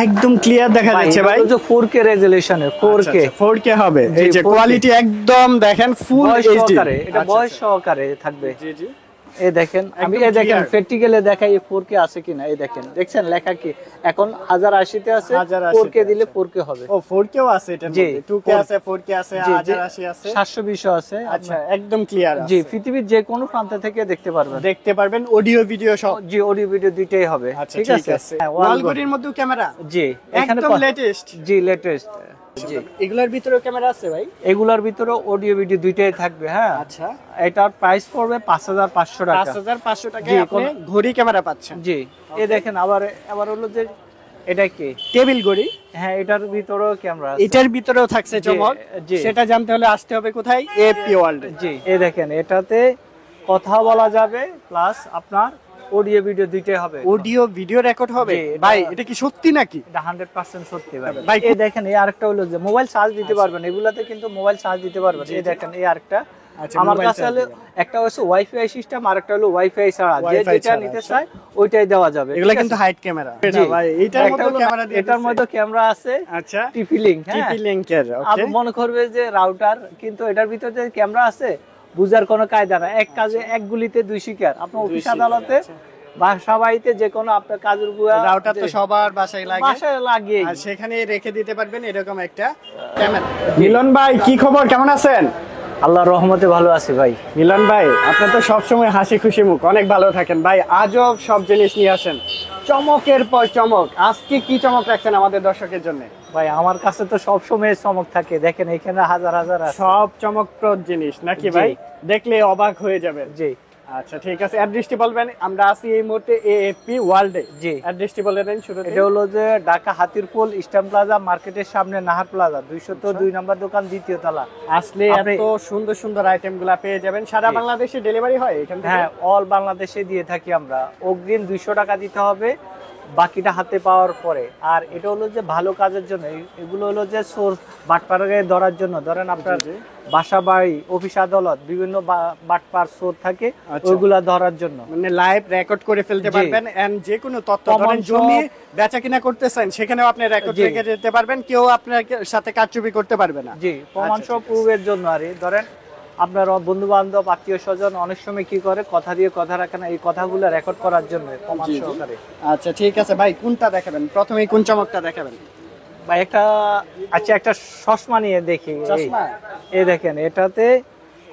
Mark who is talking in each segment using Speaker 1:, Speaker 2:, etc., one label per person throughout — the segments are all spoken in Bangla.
Speaker 1: একদম ক্লিয়ার দেখা যাচ্ছে ভাই।
Speaker 2: এটা 4K রেজোলিউশনে 4K
Speaker 1: 4K হবে। এই যে কোয়ালিটি একদম দেখেন ফুল এইচডি।
Speaker 2: এটা ভয়েস সহকারে থাকবে।
Speaker 1: জি জি।
Speaker 2: এই দেখেন আমি এই দেখেন প্র্যাকটিক্যালে দেখাই 4K আছে কিনা। এই দেখেন দেখছেন লেখা কি এখন 1080 তে আছে, 4K দিলে 4K হবে।
Speaker 1: ও 4K ও আছে এটার মধ্যে, 2K আছে, 4K আছে, 1080 আছে,
Speaker 2: 720 আছে।
Speaker 1: আচ্ছা একদম ক্লিয়ার আছে।
Speaker 2: জি, পৃথিবীর যে কোনো প্রান্ত থেকে দেখতে পারবেন,
Speaker 1: অডিও ভিডিও সব।
Speaker 2: জি, অডিও ভিডিও দুইটাই হবে। ঠিক আছে।
Speaker 1: ওয়াল ঘড়ির মধ্যে ক্যামেরা।
Speaker 2: জি,
Speaker 1: একদম লেটেস্ট।
Speaker 2: জি, লেটেস্ট। জি,
Speaker 1: এগুলার ভিতরে ক্যামেরা আছে ভাই?
Speaker 2: এগুলার ভিতরে অডিও ভিডিও দুইটাই থাকবে। হ্যাঁ,
Speaker 1: আচ্ছা।
Speaker 2: এটার প্রাইস পড়বে 5500 টাকা।
Speaker 1: 5500 টাকায় আপনি ঘড়ি ক্যামেরা পাচ্ছেন।
Speaker 2: জি, এই দেখেন আবার হলো যে এটা কি
Speaker 1: টেবিল ঘড়ি।
Speaker 2: হ্যাঁ, এটার ভিতরেও ক্যামেরা আছে।
Speaker 1: এটার ভিতরেও থাকছে চমক। সেটা জানতে হলে আসতে হবে কোথায়? AP world.
Speaker 2: জি, এই দেখেন এটাতে কথা বলা যাবে প্লাস আপনার অডিও ভিডিও দুইটাই হবে।
Speaker 1: অডিও ভিডিও রেকর্ড হবে ভাই, এটা কি সত্যি নাকি?
Speaker 2: এটা 100% সত্যি ভাই। এই দেখেন এই আরেকটা হলো যে মোবাইল চার্জ দিতে পারবেন, এগুলাতে কিন্তু মোবাইল চার্জ দিতে পারবেন। এই দেখেন এই আরেকটা আমার কাছে হলো একটা হচ্ছে ওয়াইফাই সিস্টেম, আর একটা হলো ওয়াইফাই ছাড়া, যেটা নিতে চায় ওইটাই দেওয়া যাবে।
Speaker 1: এগুলা কিন্তু হাইট ক্যামেরা ভাই। এটার মধ্যে ক্যামেরা দিয়ে,
Speaker 2: এটার মধ্যে ক্যামেরা আছে।
Speaker 1: আচ্ছা,
Speaker 2: টিপি লিংক।
Speaker 1: টিপি লিংকের। ওকে,
Speaker 2: আপনি মনে করবে যে রাউটার, কিন্তু এটার ভিতরে যে ক্যামেরা আছে বুঝার কোনো কায়দা না। এক কাজে এক গুলিতে দুই শিকার। আপনি অফিস আদালতে বাসা বাড়িতে যে কোনো আপনার কাজের
Speaker 1: রাউটার তো সবার বাসায়
Speaker 2: লাগে,
Speaker 1: আর সেখানে রেখে দিতে পারবেন এরকম একটা ক্যামেরা। মিলন ভাই কি খবর, কেমন আছেন?
Speaker 2: আল্লাহর রহমতে ভালো আছি ভাই।
Speaker 1: মিলন ভাই আপনার তো সবসময় হাসি খুশি মুখ, অনেক ভালো থাকেন ভাই। আজব সব জিনিস নিয়ে আসেন, চমকের পর চমক। আজকে কি চমক রাখছেন আমাদের দর্শকের জন্য?
Speaker 2: ভাই আমার কাছে তো সব সময় চমক থাকে, দেখেন এখানে হাজার হাজার
Speaker 1: সব চমকপ্রদ জিনিস নাকি ভাই? দেখলে অবাক হয়ে যাবেন।
Speaker 2: জি
Speaker 1: আচ্ছা ঠিক আছে, অ্যাড্রেসটি বলবেন। আমরা আছি এই মুহূর্তে এএপি ওয়ার্ল্ডে।
Speaker 2: জি,
Speaker 1: অ্যাড্রেসটি বলে দেন শুরুতে।
Speaker 2: এটা হলো যে ঢাকা হাতিরপুল ইস্টার্ন প্লাজা মার্কেটের সামনে নাহার প্লাজা 202 নম্বর দোকান, দ্বিতীয় তলা।
Speaker 1: আসলে এত সুন্দর সুন্দর আইটেমগুলো পেয়ে যাবেন। সারা বাংলাদেশে ডেলিভারি হয় এখান থেকে?
Speaker 2: হ্যাঁ, অল বাংলাদেশে দিয়ে থাকি আমরা। অগ্রিম 200 টাকা দিতে হবে, বাকিটা হাতে পাওয়ার পরে। আর এটা হলো যে ভালো কাজের জন্য, এগুলো হলো যে সোর্স বাটপাড়াকে ধরার জন্য। ধরেন আপনার বাসা বাড়ি, অফিস আদালত, বিভিন্ন বাটপার সোর থাকে, ওইগুলা ধরার জন্য।
Speaker 1: মানে লাইভ রেকর্ড করে ফেলতে পারবেন। এন্ড যে কোনো তথ্য, ধরেন জমি বেচা কিনা করতেছেন, সেখানেও আপনি রেকর্ড রেখে দিতে পারবেন। কেউ আপনার সাথে কারচুপি করতে পারবে না।
Speaker 2: জি, প্রমাণ সহ প্রুফের জন্য। আর ধরেন আপনার বন্ধু বান্ধব, আত্মীয় স্বজন অনেক সময় কি করে, কথা দিয়ে কথা রাখে না, এই কথাগুলো রেকর্ড করার জন্য প্রমাণ সহকারে।
Speaker 1: আচ্ছা ঠিক আছে ভাই, কোনটা দেখাবেন প্রথমে? কোন চমকটা দেখাবেন
Speaker 2: ভাই? একটা চশমা নিয়ে দেখি। এই দেখেন এটাতে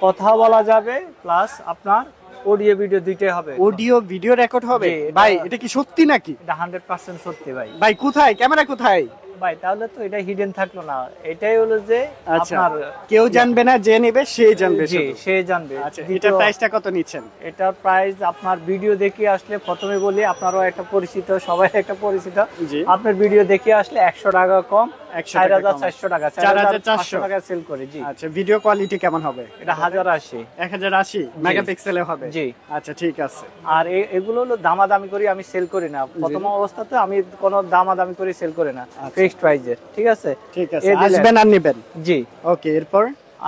Speaker 2: কথা বলা যাবে প্লাস আপনার অডিও ভিডিও দুইটাই হবে।
Speaker 1: অডিও ভিডিও রেকর্ড হবে ভাই, এটা কি সত্যি নাকি?
Speaker 2: এটা 100% সত্যি ভাই।
Speaker 1: ভাই কোথায় ক্যামেরা, কোথায়
Speaker 2: ভাই? তাহলে তো এটা হিডেন থাকলো না। এটাই হলো যে আপনার
Speaker 1: কেউ জানবে না, যে নেবে সে জানবে।
Speaker 2: জি, সে জানবে।
Speaker 1: আচ্ছা, এটার প্রাইসটা কত নিচ্ছেন?
Speaker 2: এটার প্রাইস আপনার ভিডিও দেখে আসলে, প্রথমে বলি আপনারও একটা পরিচিত, সবাই একটা পরিচিত, আপনার ভিডিও দেখে আসলে 100 টাকা কম, 4400 টাকা, 4400 টাকা সেল করে। জি।
Speaker 1: আচ্ছা, ভিডিও কোয়ালিটি কেমন হবে?
Speaker 2: এটা
Speaker 1: 1080 মেগাপিক্সেলে হবে।
Speaker 2: জি।
Speaker 1: আচ্ছা ঠিক আছে।
Speaker 2: আর এগুলো হলো দামাদামি করে আমি সেল করি না। প্রথম অবস্থাতে আমি কোনো দামাদামি করে সেল করি না, ফিক্সড প্রাইসে। ঠিক আছে,
Speaker 1: ঠিক আছে, আসবেন আর নেবেন।
Speaker 2: জি
Speaker 1: ওকে, এরপর?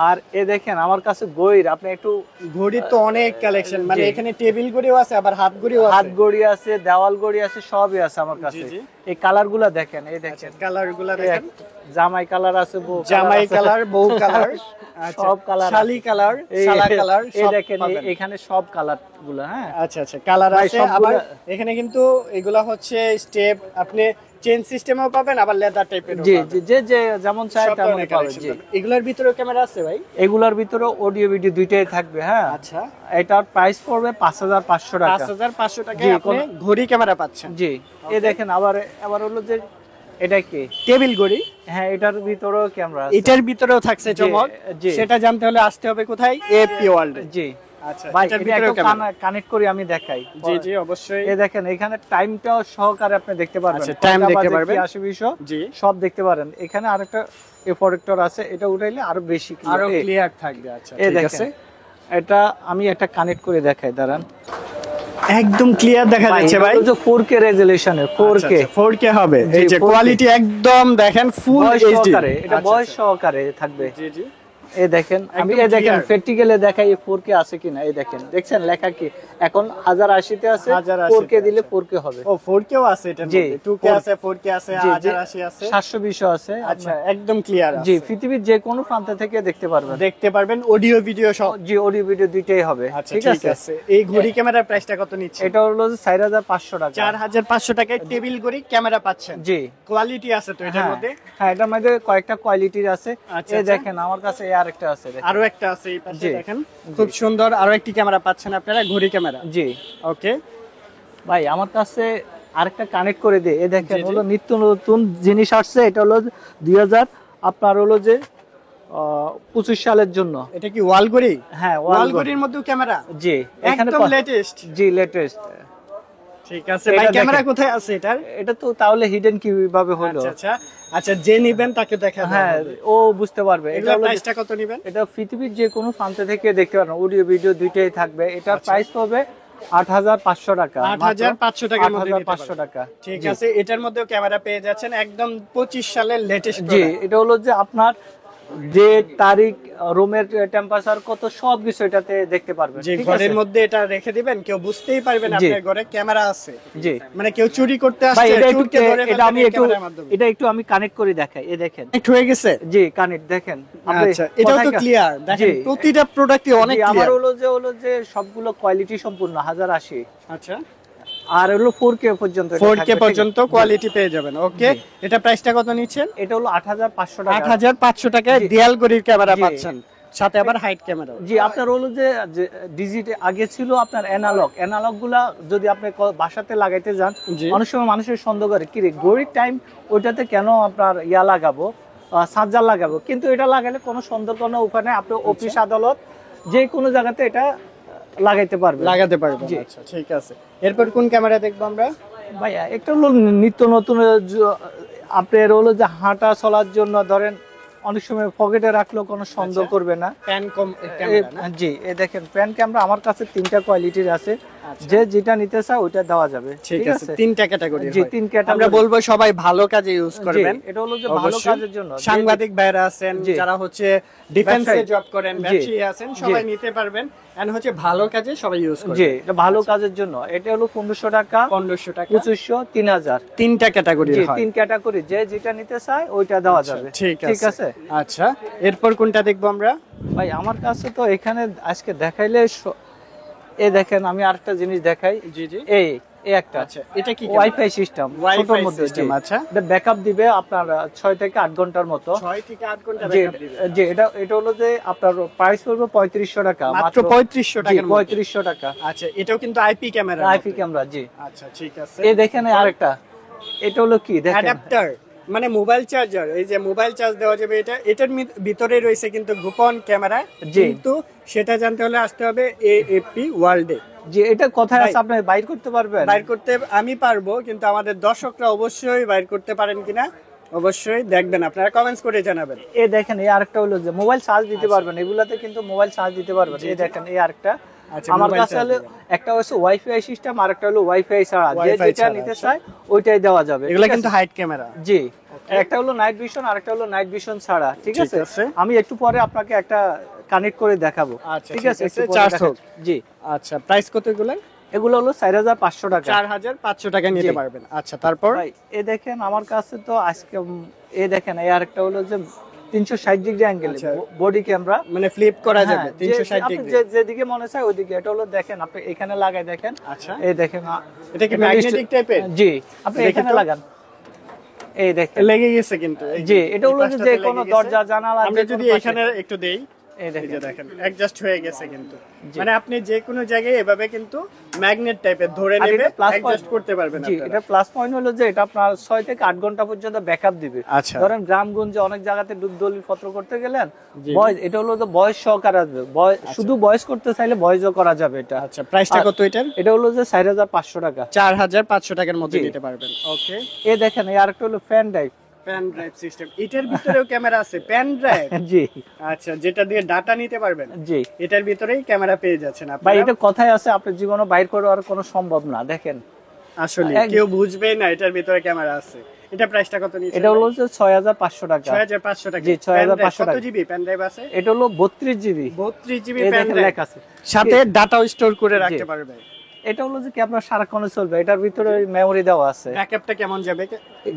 Speaker 2: আর দেখেন আমার কাছে ঘড়ির, আপনি একটু
Speaker 1: ঘড়ির তো অনেক কালেকশন, মানে এখানে টেবিল ঘড়িও আছে, আবার হাত ঘড়িও আছে।
Speaker 2: হাত ঘড়ি আছে, দেওয়াল ঘড়ি আছে, সবই আছে আমার কাছে। এই কালারগুলো দেখেন, এই দেখেন
Speaker 1: কালারগুলো দেখেন।
Speaker 2: জামাই কালার আছে, বউ
Speaker 1: জামাই কালার, বউ কালার,
Speaker 2: সব কালার,
Speaker 1: শালি কালার, শালা কালার,
Speaker 2: এই দেখেন এখানে সব কালার গুলো। হ্যাঁ,
Speaker 1: আচ্ছা আচ্ছা, কালার আছে। আবার এখানে কিন্তু এগুলা হচ্ছে স্টেপ, আপনি চেইন সিস্টেমও পাবেন, আবার লেদার টাইপেরও
Speaker 2: পাবেন। জি, যে যেমন চাই তেমন পাবেন। জি,
Speaker 1: এগুলার ভিতরে ক্যামেরা আছে ভাই?
Speaker 2: এগুলার ভিতরে অডিও ভিডিও দুইটাই থাকবে। হ্যাঁ,
Speaker 1: আচ্ছা।
Speaker 2: এটার প্রাইস পড়বে 5500 টাকা।
Speaker 1: 5500 টাকায় আপনি ঘড়ি ক্যামেরা পাচ্ছেন।
Speaker 2: জি, এই দেখেন আবার হলো যে এটা কি
Speaker 1: টেবিল ঘড়ি।
Speaker 2: হ্যাঁ, এটার ভিতরেও ক্যামেরা আছে।
Speaker 1: এটার ভিতরেও থাকছে চমক। সেটা জানতে হলে আসতে হবে কোথায়? AP world.
Speaker 2: জি।
Speaker 1: আচ্ছা,
Speaker 2: ভাই এটা কানেক্ট করি আমি দেখাই।
Speaker 1: জি জি, অবশ্যই।
Speaker 2: এই দেখেন এখানে টাইমটাও সহকারে আপনি দেখতে পারবেন।
Speaker 1: আচ্ছা, টাইম দেখতে পারবেন,
Speaker 2: 80 জি সব দেখতে পারেন। এখানে আরেকটা প্রজেক্টর আছে, এটা উঠাইলে আরো বেশি
Speaker 1: ক্লিয়ার থাকবে। আচ্ছা ঠিক আছে,
Speaker 2: এটা আমি একটা কানেক্ট করে দেখাই, দাঁড়ান।
Speaker 1: একদম ক্লিয়ার দেখা যাচ্ছে ভাই।
Speaker 2: এটা 4K রেজোলিউশনে
Speaker 1: 4K হবে। এই যে কোয়ালিটি একদম দেখেন ফুল এইচডি।
Speaker 2: এটা ভয়েস সহকারে থাকবে।
Speaker 1: জি জি।
Speaker 2: এই দেখেন আমি
Speaker 1: একদম
Speaker 2: এই দেখেন
Speaker 1: clear।
Speaker 2: প্র্যাকটিক্যালে দেখাই 4K আছে কিনা, এই দেখেন দেখছেন লেখা কি এখন 1080 তে আছে,
Speaker 1: 1080
Speaker 2: 4K দিলে
Speaker 1: আছে।
Speaker 2: 4K হবে।
Speaker 1: ও 4K ও আছে এটার
Speaker 2: জি,
Speaker 1: মধ্যে, 2K আছে, 4K আছে,
Speaker 2: জি,
Speaker 1: 1080 আছে।
Speaker 2: 720 আছে।
Speaker 1: আচ্ছা, একদম ক্লিয়ার আছে।
Speaker 2: জি, পৃথিবীর যে কোনো প্রান্ত থেকে দেখতে পারবেন।
Speaker 1: দেখতে পারবেন অডিও ভিডিও সব।
Speaker 2: জি, অডিও ভিডিও দুইটাই হবে।
Speaker 1: আচ্ছা,
Speaker 2: ঠিক
Speaker 1: ঠিক
Speaker 2: আছে।
Speaker 1: আছে। এই ঘড়ি ক্যামেরার প্রাইসটা কত নিচ্ছে?
Speaker 2: এটা হলো যে 4500 টাকা।
Speaker 1: 4500 টাকায় টেবিল ঘড়ি ক্যামেরা পাচ্ছেন।
Speaker 2: জি,
Speaker 1: কোয়ালিটি আছে তো এটার মধ্যে?
Speaker 2: হ্যাঁ এটার মধ্যে কয়েকটা কোয়ালিটির আছে।
Speaker 1: আচ্ছা,
Speaker 2: এই
Speaker 1: আচ্ছা।
Speaker 2: দেখেন আমার কাছে এই আরেকটা আছে দেখেন।
Speaker 1: আরো একটা আছে এই পাশে
Speaker 2: জি।
Speaker 1: দেখেন, খুব সুন্দর আরো একটি ক্যামেরা পাচ্ছেন আপনারা, ঘড়ি ক্যামেরা।
Speaker 2: জি
Speaker 1: ওকে,
Speaker 2: ভাই আমার কাছে আরেকটা কানেক্ট করে দে। এই দেখেন
Speaker 1: জি, জি।
Speaker 2: হলো নিত্য নতুন জিনিস আসছে। এটা হলো 2000 আপনার হলো যে 25 সালের জন্য।
Speaker 1: এটা কি ওয়াল ঘড়ি?
Speaker 2: হ্যাঁ,
Speaker 1: ওয়াল ঘড়ির মধ্যেও ক্যামেরা?
Speaker 2: জি, এখানে
Speaker 1: একদম লেটেস্ট।
Speaker 2: জি লেটেস্ট।
Speaker 1: ঠিক আছে
Speaker 2: এটা
Speaker 1: ভাই, ক্যামেরা
Speaker 2: দেখেন।
Speaker 1: কোথায় আছে এটার?
Speaker 2: এটা তো তাহলে হিডেন কিভাবে হলো?
Speaker 1: আচ্ছা আচ্ছা আচ্ছা, যে নিবেন তাকে দেখা
Speaker 2: হ্যাঁ, ও বুঝতে পারবে। এটা
Speaker 1: এগুলা
Speaker 2: হলো
Speaker 1: প্রাইসটা কত নিবেন?
Speaker 2: এটা পৃথিবীর যে কোনো প্রান্ত থেকে দেখতে পারেন, অডিও ভিডিও দুইটাই থাকবে। এটার
Speaker 1: আচ্ছা।
Speaker 2: প্রাইস হবে 8500 টাকা।
Speaker 1: 8500 টাকার মধ্যে নিতে
Speaker 2: 8500
Speaker 1: পারবেন।
Speaker 2: টাকা।
Speaker 1: ঠিক
Speaker 2: জি।
Speaker 1: আছে, এটার মধ্যেও ক্যামেরা পেয়ে যাচ্ছেন একদম 25 সালের লেটেস্ট।
Speaker 2: জি, এটা হলো যে আপনার ডেট তারিখ রুমের টেম্পারেচার কত সবকিছু এটাতে দেখতে পারবেন।
Speaker 1: যে
Speaker 2: ঠিক
Speaker 1: ঘরের
Speaker 2: আছে?
Speaker 1: মধ্যে এটা রেখে দিবেন, কেউ বুঝতেই পারবে না
Speaker 2: জি।
Speaker 1: আপনার ঘরে ক্যামেরা আছে।
Speaker 2: জি
Speaker 1: মানে কেউ চুরি করতে
Speaker 2: ভাই
Speaker 1: আসছে,
Speaker 2: এটা একটু
Speaker 1: চুরকে ধরে
Speaker 2: এটা আমি
Speaker 1: ফেলবেন এই
Speaker 2: একটু
Speaker 1: ক্যামেরার মাধ্যমে।
Speaker 2: এটা একটু আমি কানেক্ট করে দেখাই। এই দেখেন।
Speaker 1: কানেক্ট হয়ে গেছে?
Speaker 2: জি, কানেক্ট দেখেন আপনি
Speaker 1: আচ্ছা, এটাও তো
Speaker 2: কোথায়
Speaker 1: ক্লিয়ার। দেখেন
Speaker 2: জি।
Speaker 1: প্রতিটা প্রোডাক্টই অনেক
Speaker 2: জি, আমার
Speaker 1: ক্লিয়ার।
Speaker 2: হলো যে সবগুলো কোয়ালিটি সম্পূর্ণ 1080
Speaker 1: আচ্ছা,
Speaker 2: আর হলো 4K পর্যন্ত এটা
Speaker 1: 4K
Speaker 2: থাকবে, ঠিক
Speaker 1: পর্যন্ত
Speaker 2: আছে?
Speaker 1: কোয়ালিটি পেয়ে যাবেন। ওকে,
Speaker 2: জি।
Speaker 1: এটা প্রাইসটা কত নিচ্ছেন?
Speaker 2: এটা হলো 8500 টাকা।
Speaker 1: 8500 টাকায়
Speaker 2: জি।
Speaker 1: ডিয়াল ঘড়ির ক্যামেরা
Speaker 2: জি।
Speaker 1: পাচ্ছেন, সাথে আবার হাইট ক্যামেরা।
Speaker 2: জি, আপনার হলো যে ডিজিটাল আগে ছিল আপনার অ্যানালগ গুলা যদি আপনি বাসাতে লাগাইতে যান,
Speaker 1: জি।
Speaker 2: অনেক সময় মানুষের সন্দেহ করে কি রে ঘড়ির টাইম ওইটাতে কেন আপনার লাগাবো, চার্জার লাগাবো, কিন্তু এটা লাগালে কোনো সন্দেহ কোনো উপায় নেই। আপনি অফিস আদালত যে কোনো জায়গাতে এটা লাগাইতে পারবেন।
Speaker 1: লাগাতে পারবেন।
Speaker 2: জি।
Speaker 1: আচ্ছা, ঠিক আছে। এরপর কোন ক্যামেরা দেখবো আমরা?
Speaker 2: ভাইয়া একটা হলো নিত্য নতুন আপনার হলো যে হাঁটা চলার জন্য ধরেন অনেক সময় পকেটে রাখলেও কোনো সন্দেহ
Speaker 1: আচ্ছা।
Speaker 2: করবে না।
Speaker 1: প্যান কম ক্যামেরা না?
Speaker 2: জি, এই দেখেন প্যান ক্যামেরা আমার কাছে 3টা কোয়ালিটির আছে।
Speaker 1: আচ্ছা।
Speaker 2: যে যেটা নিতে চায় ওইটা দেওয়া যাবে।
Speaker 1: ঠিক আছে, তিনটা ক্যাটাগরি।
Speaker 2: জি, 3 ক্যাটাগরি।
Speaker 1: আমরা বলবো সবাই ভালো কাজে ইউজ করবেন।
Speaker 2: এটা হলো যে ভালো
Speaker 1: অবশ্যই।
Speaker 2: কাজের জন্য।
Speaker 1: সাংবাদিক ভাইরা আছেন,
Speaker 2: জি।
Speaker 1: যারা হচ্ছে ডিফেন্সে
Speaker 2: ব্যবসায়ী।
Speaker 1: জব করেন,
Speaker 2: জি।
Speaker 1: ব্যবসায়ী আছেন, সবাই
Speaker 2: জি।
Speaker 1: নিতে পারবেন। এন্ড হচ্ছে ভালো কাজে সবাই ইউজ
Speaker 2: জি,
Speaker 1: করবেন।
Speaker 2: এটা ভালো কাজের জন্য। এটা হলো 1500 টাকা,
Speaker 1: 1500 টাকা,
Speaker 2: 2500, 3000।
Speaker 1: তিনটা ক্যাটাগরি
Speaker 2: জি,
Speaker 1: হয়।
Speaker 2: 3 ক্যাটাগরি। যে যেটা নিতে চায় ওইটা দেওয়া যাবে।
Speaker 1: ঠিক
Speaker 2: ঠিক
Speaker 1: আছে।
Speaker 2: আছে।
Speaker 1: আচ্ছা, এরপর কোনটা দেখবো আমরা?
Speaker 2: ভাই আমার কাছে তো এখানে আজকে দেখাইলে এই দেখেন আমি আরেকটা জিনিস দেখাই।
Speaker 1: জি জি।
Speaker 2: এই একটা
Speaker 1: আচ্ছা, এটা কি
Speaker 2: ওয়াইফাই সিস্টেম,
Speaker 1: Wi-Fi
Speaker 2: ছোটর মধ্যে।
Speaker 1: system,
Speaker 2: জি।
Speaker 1: আচ্ছা।
Speaker 2: এটা ব্যাকআপ দিবে আপনার 6 থেকে 8 ঘন্টার মতো।
Speaker 1: 6 থেকে 8 ঘন্টা
Speaker 2: জি,
Speaker 1: ব্যাকআপ দিবে।
Speaker 2: জি, এটা হলো যে আপনার প্রাইস পড়বে 3500 টাকা।
Speaker 1: মাত্র 3500 টাকার মধ্যে।
Speaker 2: 3500 টাকা।
Speaker 1: আচ্ছা, এটাও কিন্তু আইপি ক্যামেরা।
Speaker 2: IP camera. জি,
Speaker 1: আচ্ছা, ঠিক আছে।
Speaker 2: এই দেখেন আরেকটা। এটা হলো কি দেখেন,
Speaker 1: অ্যাডাপ্টার, মানে মোবাইল চার্জার। এই যে মোবাইল চার্জ দেওয়া যাবে, এটার ভিতরে রয়েছে কিন্তু গোপন ক্যামেরা।
Speaker 2: জি।
Speaker 1: কিন্তু সেটা জানতে হলে আসতে হবে এএপি ওয়ার্ল্ডে।
Speaker 2: যে এটা কোথায়
Speaker 1: ভাই,
Speaker 2: আছে আপনি বাইর করতে পারবেন?
Speaker 1: বাইর করতে আমি পারবো, কিন্তু আমাদের দর্শকরা অবশ্যই বাইর করতে পারেন কিনা অবশ্যই দেখবেন, আপনারা কমেন্টস করে জানাবেন।
Speaker 2: এই দেখেন এই আরেকটা হলো যে মোবাইল চার্জ দিতে পারবেন। এগুলাতে কিন্তু মোবাইল চার্জ দিতে পারবেন। এই দেখেন এই আরেকটা।
Speaker 1: আচ্ছা,
Speaker 2: আমার
Speaker 1: mobile
Speaker 2: কাছে
Speaker 1: charge
Speaker 2: হলো
Speaker 1: দিবেন।
Speaker 2: একটা হচ্ছে ওয়াইফাই সিস্টেম আর একটা হলো ওয়াইফাই ছাড়া। যে
Speaker 1: Wi-Fi
Speaker 2: যেটা
Speaker 1: ছাড়া,
Speaker 2: নিতে
Speaker 1: আচ্ছা।
Speaker 2: চায় ওইটাই দেওয়া যাবে।
Speaker 1: এগুলা
Speaker 2: ঠিক
Speaker 1: কিন্তু
Speaker 2: আছে?
Speaker 1: Height camera.
Speaker 2: জি, একটা হলো নাইট ভিশন আর একটা হলো নাইট ভিশন ছাড়া। ঠিক
Speaker 1: ঠিক
Speaker 2: আছে,
Speaker 1: আছে।
Speaker 2: আমি একটু পরে আপনাকে একটা কানেক্ট করে দেখাবো।
Speaker 1: আচ্ছা,
Speaker 2: ঠিক
Speaker 1: ঠিক
Speaker 2: আছে,
Speaker 1: আছে,
Speaker 2: একটু পরে
Speaker 1: চার্জ
Speaker 2: দেখাচ্ছি।
Speaker 1: হোক।
Speaker 2: জি,
Speaker 1: আচ্ছা, প্রাইস কত এগুলো?
Speaker 2: এগুলো হলো 4500 টাকা।
Speaker 1: 4500 টাকা নিতে
Speaker 2: জি।
Speaker 1: পারবেন। আচ্ছা, তারপর?
Speaker 2: ভাই এই দেখেন আমার কাছে তো আজকে এই দেখেন এই আরেকটা হলো যে 360 ডিগ্রি অ্যাঙ্গেল
Speaker 1: আচ্ছা।
Speaker 2: Body camera.
Speaker 1: মানে ফ্লিপ করা যাবে
Speaker 2: হ্যাঁ,
Speaker 1: 360
Speaker 2: আপনি
Speaker 1: ডিগ্রি।
Speaker 2: যেদিকে মনে চায় ওইদিকে। এটা হলো দেখেন আপনি এখানে লাগাই দেখেন।
Speaker 1: আচ্ছা,
Speaker 2: এই দেখেন
Speaker 1: এটা কি
Speaker 2: এটা
Speaker 1: ম্যাগনেটিক টাইপের?
Speaker 2: জি, আপনি
Speaker 1: দেখি
Speaker 2: এখানে
Speaker 1: তো।
Speaker 2: লাগান। এই দেখেন।
Speaker 1: লেগে গেছে কিন্তু এই
Speaker 2: জি, এটা
Speaker 1: এই
Speaker 2: হলো যে
Speaker 1: পাশটাতে
Speaker 2: কোনো
Speaker 1: লেগে গেছে।
Speaker 2: দরজা জানালা
Speaker 1: আমরা
Speaker 2: যে কোনো
Speaker 1: যদি
Speaker 2: পাশে-
Speaker 1: এখানে একটু দেই,
Speaker 2: এই
Speaker 1: এই যে
Speaker 2: দেখেন।
Speaker 1: দেখেন অ্যাডজাস্ট হয়ে গেছে কিন্তু।
Speaker 2: জি।
Speaker 1: মানে আপনি যে কোনো জায়গায় এভাবে কিন্তু ম্যাগনেট টাইপের ধরে
Speaker 2: আর
Speaker 1: নেবে,
Speaker 2: এটা প্লাস
Speaker 1: অ্যাডজাস্ট করতে পারবেন
Speaker 2: জি,
Speaker 1: আপনারা।
Speaker 2: এটা প্লাস পয়েন্ট হলো যে এটা আপনার 6 থেকে 8 ঘন্টা পর্যন্ত ব্যাকআপ দিবে।
Speaker 1: আচ্ছা।
Speaker 2: ধরেন গ্রামগঞ্জে অনেক জায়গাতে দলিল পত্র করতে গেলেন,
Speaker 1: জি।
Speaker 2: ভয়েস এটা হলো তো ভয়েস সহকারে আসবে। শুধু ভয়েস করতে চাইলে ভয়েসও করা যাবে এটা।
Speaker 1: আচ্ছা, প্রাইসটা
Speaker 2: আর-
Speaker 1: কত এটার?
Speaker 2: এটা হলো যে 4500 টাকা।
Speaker 1: 4500 টাকার মধ্যে
Speaker 2: জি।
Speaker 1: নিতে পারবেন। ওকে,
Speaker 2: এই দেখেন এই আরেকটা হলো pen drive.
Speaker 1: Pen drive system, এটার ভিতরেও ক্যামেরা আছে, পেন ড্রাইভ।
Speaker 2: জি,
Speaker 1: আচ্ছা, যেটা দিয়ে ডাটা নিতে পারবেন,
Speaker 2: জি
Speaker 1: এটার ভিতরেই ক্যামেরা পেয়ে যাচ্ছেন
Speaker 2: ভাই,
Speaker 1: আপনারা।
Speaker 2: এটা কথাই আছে আপনার জীবনে বাইর করে আর কোনো সম্ভব না। দেখেন
Speaker 1: আসলে
Speaker 2: এক-
Speaker 1: কেউ বুঝবেই না এটার ভিতরে ক্যামেরা আছে। এটা প্রাইসটা কত নিয়েছেন?
Speaker 2: এটা হলো যে 6500 টাকা।
Speaker 1: 6500 টাকা।
Speaker 2: জি 6500 টাকা।
Speaker 1: কত জিবি পেন ড্রাইভ আছে?
Speaker 2: এটা হলো 32 জিবি।
Speaker 1: 32 জিবি
Speaker 2: এই
Speaker 1: পেন
Speaker 2: দেখেন
Speaker 1: ড্রাইভ
Speaker 2: লেখা আছে।
Speaker 1: সাথে ডাটাও স্টোর করে রাখতে
Speaker 2: জি।
Speaker 1: পারবে।
Speaker 2: এটা হলো যে কি আপনার সারাক্ষণ চলবে, এটার ভিতরে মেমরি দেওয়া আছে।
Speaker 1: ব্যাকআপটা কেমন যাবে?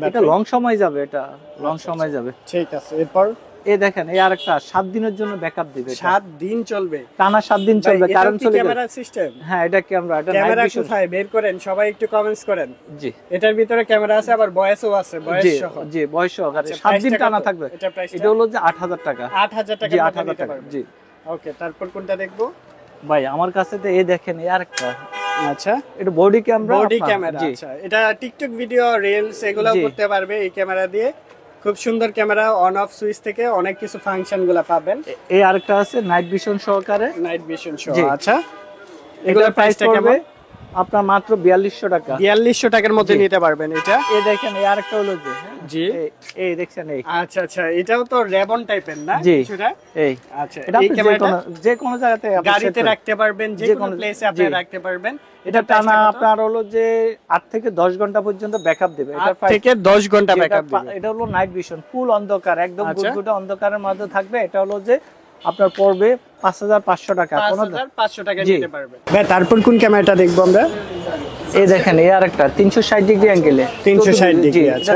Speaker 2: এটা লং সময় যাবে, এটা লং সময় যাবে।
Speaker 1: ঠিক আছে, এরপর
Speaker 2: এই দেখেন এই আরেকটা 7 দিনের জন্য ব্যাকআপ দিবে।
Speaker 1: 7 দিন চলবে,
Speaker 2: টানা 7 দিন চলবে, কারণ চলে গেল।
Speaker 1: Camera system?
Speaker 2: হ্যাঁ এটা ক্যামেরা, এটা
Speaker 1: ক্যামেরা
Speaker 2: নাইট ভিশন।
Speaker 1: কোথায় বের করেন সবাই একটু কমেন্টস করেন।
Speaker 2: জি
Speaker 1: এটার ভিতরে ক্যামেরা আছে, আবার ভয়েসও আছে, ভয়েস
Speaker 2: জি
Speaker 1: সহ।
Speaker 2: জি ভয়েস সহকারে
Speaker 1: আচ্ছা,
Speaker 2: 7 দিন
Speaker 1: প্রাইসটা
Speaker 2: টানা
Speaker 1: কত?
Speaker 2: থাকবে।
Speaker 1: এটা প্রাইসটা?
Speaker 2: এটা হলো যে 8000 টাকা।
Speaker 1: 8000 টাকা
Speaker 2: জি
Speaker 1: মধ্যে
Speaker 2: 8000
Speaker 1: নিতে
Speaker 2: টাকা।
Speaker 1: পারবে।
Speaker 2: জি
Speaker 1: ওকে, তারপর কোনটা দেখবো?
Speaker 2: ভাই আমার কাছে তো এই দেখেন এই আরেকটা,
Speaker 1: আচ্ছা,
Speaker 2: এটা বডি ক্যামেরা।
Speaker 1: Body camera.
Speaker 2: জি
Speaker 1: আচ্ছা, এটা টিকটক ভিডিও, রিলস এগুলোও
Speaker 2: জি।
Speaker 1: করতে পারবে এই ক্যামেরা দিয়ে। খুব সুন্দর ক্যামেরা, অন অফ সুইচ থেকে অনেক কিছু ফাংশন গুলা পাবেন।
Speaker 2: এই আরেকটা আছে নাইট ভিশন সহকারে।
Speaker 1: নাইট ভিশন সহ।
Speaker 2: জি।
Speaker 1: আচ্ছা,
Speaker 2: এগুলোর
Speaker 1: এগুলোর
Speaker 2: প্রাইস
Speaker 1: প্রাইসটা
Speaker 2: পড়বে
Speaker 1: কেমন?
Speaker 2: আপনার মাত্র 4200 টাকা।
Speaker 1: 4200 টাকার মধ্যে
Speaker 2: জি।
Speaker 1: নিতে পারবেন এটা।
Speaker 2: এই দেখেন এই আরেকটা হলো যে
Speaker 1: জি।
Speaker 2: এই দেখছেন এই।
Speaker 1: আচ্ছা আচ্ছা, এটাও তো রেবন টাইপের না
Speaker 2: জি।
Speaker 1: কিছুটা?
Speaker 2: এই
Speaker 1: আচ্ছা,
Speaker 2: এটা
Speaker 1: এই
Speaker 2: আপনি
Speaker 1: ক্যামেরাটা
Speaker 2: যে কোনো জায়গাতে আপনি
Speaker 1: গাড়িতে
Speaker 2: set করতে
Speaker 1: রাখতে পারবেন, যে
Speaker 2: যে
Speaker 1: কোনো
Speaker 2: কোনো-
Speaker 1: প্লেসে আপনি
Speaker 2: জি।
Speaker 1: রাখতে পারবেন।
Speaker 2: এটা
Speaker 1: প্রাইসটা
Speaker 2: টানা
Speaker 1: কত?
Speaker 2: আপনার হলো যে 8 থেকে 10 ঘন্টা পর্যন্ত ব্যাকআপ দেবে।
Speaker 1: 8 থেকে 10 ঘন্টা ব্যাকআপ দিবে।
Speaker 2: এটা হলো নাইট ভিশন, ফুল অন্ধকার, একদম
Speaker 1: আচ্ছা।
Speaker 2: গুড়গুড়ে অন্ধকারের মধ্যে থাকবে। এটা হলো যে আপনার পড়বে 5500 টাকা। কোনো
Speaker 1: 5500 টাকা
Speaker 2: জি।
Speaker 1: নিতে পারবেন। ভাই তারপর কোন ক্যামেরাটা দেখবো আমরা?
Speaker 2: এই দেখেন এই আরেকটা 360 ডিগ্রি অ্যাঙ্গেলে।
Speaker 1: 360 ডিগ্রি, আচ্ছা।